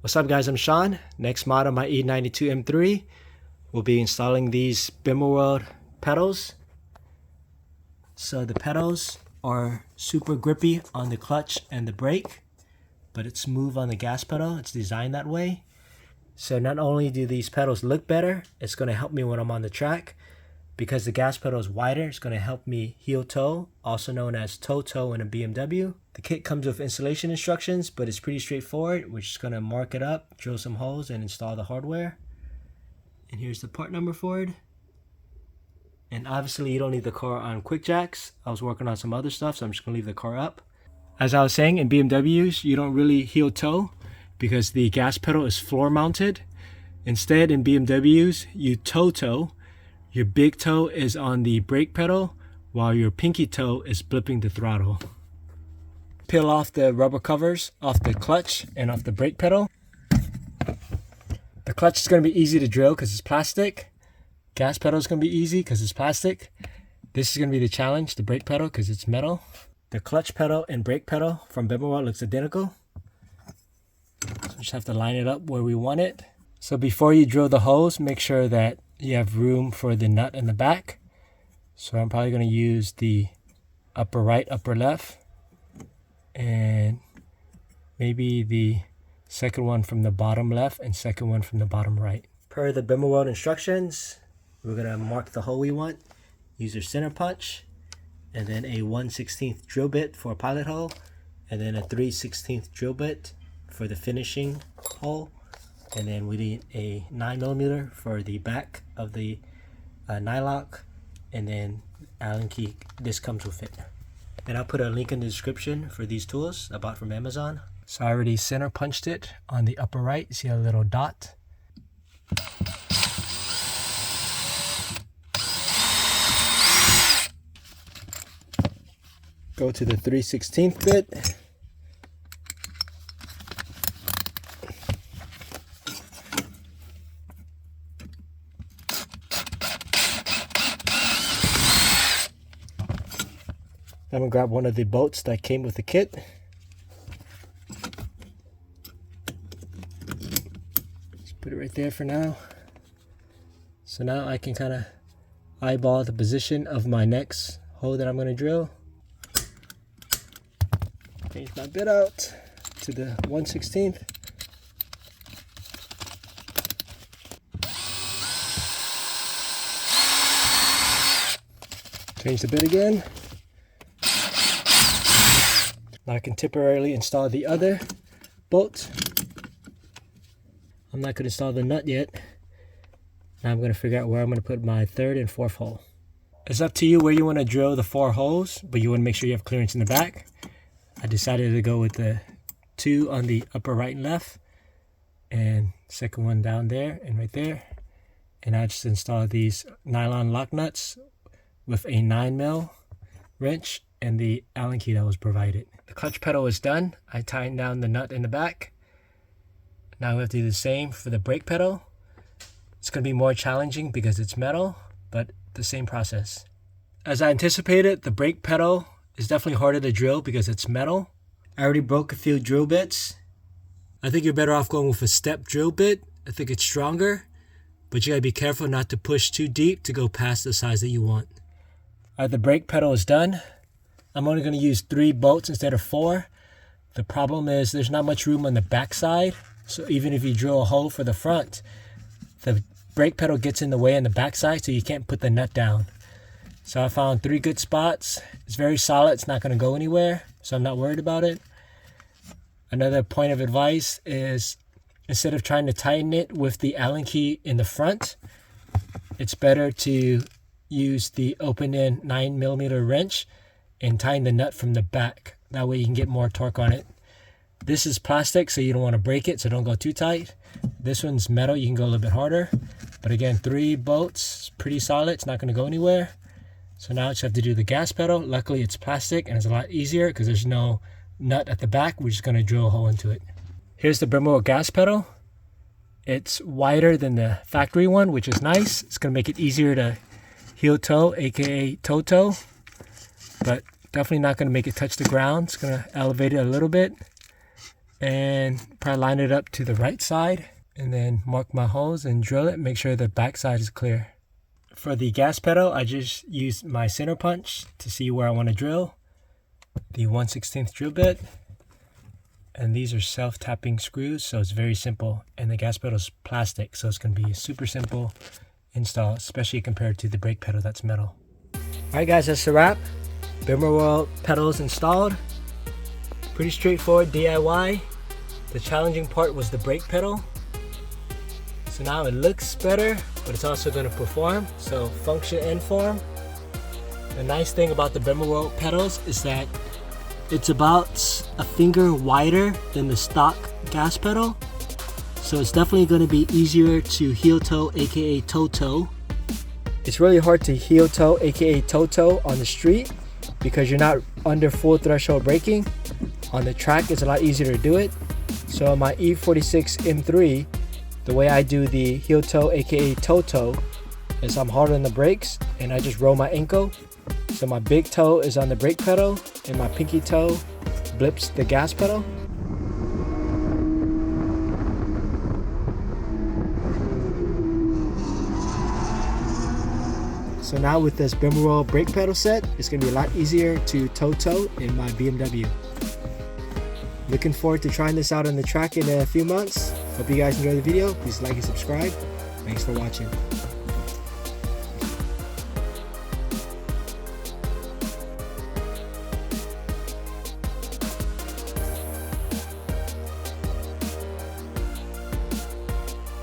What's up guys, I'm Sean. Next mod on my E92 M3. We'll be installing these BimmerWorld pedals. So the pedals are super grippy on the clutch and the brake, but it's smooth on the gas pedal. It's designed that way. So not only do these pedals look better, it's going to help me when I'm on the track. Because the gas pedal is wider, it's going to help me heel toe, also known as toe in a BMW. The kit comes with installation instructions, but it's pretty straightforward. We're just going to mark it up, drill some holes, and install the hardware. And here's the part number for it. And obviously you don't need the car on quick jacks. I was working on some other stuff, so I'm just going to leave the car up. As I was saying, in BMWs, you don't really heel toe because the gas pedal is floor mounted. Instead, in BMWs, you toe. Your big toe is on the brake pedal, while your pinky toe is blipping the throttle. Peel off the rubber covers off the clutch and off the brake pedal. The clutch is going to be easy to drill because it's plastic. Gas pedal is going to be easy because it's plastic. This is going to be the challenge, the brake pedal, because it's metal. The clutch pedal and brake pedal from BimmerWorld looks identical. So we just have to line it up where we want it. So before you drill the holes, make sure that you have room for the nut in the back. So I'm probably going to use the upper right, upper left, and maybe the second one from the bottom left and second one from the bottom right. Per the BimmerWorld instructions, we're going to mark the hole we want, use your center punch, and then a 1/16 drill bit for a pilot hole, and then a 3/16 drill bit for the finishing hole. And then we need a 9mm for the back of the nylock, and then Allen key. This comes with it. And I'll put a link in the description for these tools I bought from Amazon. So I already center punched it on the upper right. You see a little dot. Go to the 3/16 bit. I'm going to grab one of the bolts that came with the kit. Just put it right there for now. So now I can kind of eyeball the position of my next hole that I'm going to drill. Change my bit out to the 1/16. Change the bit again. Now I can temporarily install the other bolt. I'm not going to install the nut yet. Now I'm going to figure out where I'm going to put my third and fourth hole. It's up to you where you want to drill the 4 holes, but you want to make sure you have clearance in the back. I decided to go with the 2 on the upper right and left, and second one down there and right there. And I just installed these nylon lock nuts with a 9mm wrench and the Allen key that was provided. The clutch pedal is done. I tightened down the nut in the back. Now we have to do the same for the brake pedal. It's going to be more challenging because it's metal, but the same process. As I anticipated, the brake pedal is definitely harder to drill because it's metal. I already broke a few drill bits. I think you're better off going with a step drill bit. I think it's stronger, but you gotta be careful not to push too deep to go past the size that you want. The brake pedal is done. I'm only going to use 3 bolts instead of 4. The problem is there's not much room on the back side. So even if you drill a hole for the front, the brake pedal gets in the way on the back side, so you can't put the nut down. So I found 3 good spots. It's very solid. It's not going to go anywhere, so I'm not worried about it. Another point of advice is instead of trying to tighten it with the Allen key in the front, it's better to use the open-end 9mm wrench and tighten the nut from the back. That way you can get more torque on it. This is plastic, so you don't want to break it, so don't go too tight. This one's metal, you can go a little bit harder. But again, 3 bolts, pretty solid, it's not going to go anywhere. So now I just have to do the gas pedal. Luckily it's plastic and it's a lot easier because there's no nut at the back. We're just going to drill a hole into it. Here's the BimmerWorld gas pedal. It's wider than the factory one, which is nice. It's going to make it easier to heel toe, aka toe, but definitely not going to make it touch the ground. It's going to elevate it a little bit. and probably line it up to the right side and then mark my holes and drill it. Make sure the back side is clear. For the gas pedal, I just used my center punch to see where I want to drill. The 1/16 drill bit. And these are self-tapping screws, so it's very simple. And the gas pedal is plastic, so it's going to be a super simple install, especially compared to the brake pedal that's metal. Alright guys, that's a wrap. BimmerWorld pedals installed. Pretty straightforward DIY. The challenging part was the brake pedal. So now it looks better, but it's also going to perform. So function and form. The nice thing about the BimmerWorld pedals is that it's about a finger wider than the stock gas pedal. So it's definitely going to be easier to heel toe, aka toe toe. It's really hard to heel toe, aka toe toe on the street because you're not under full threshold braking. On the track, it's a lot easier to do it. So on my E46 M3, the way I do the heel toe, aka toe toe, is I'm hard on the brakes and I just roll my ankle. So my big toe is on the brake pedal and my pinky toe blips the gas pedal. So now with this BimmerWorld brake pedal set, it's going to be a lot easier to toe in my BMW. Looking forward to trying this out on the track in a few months. Hope you guys enjoyed the video. Please like and subscribe. Thanks for watching.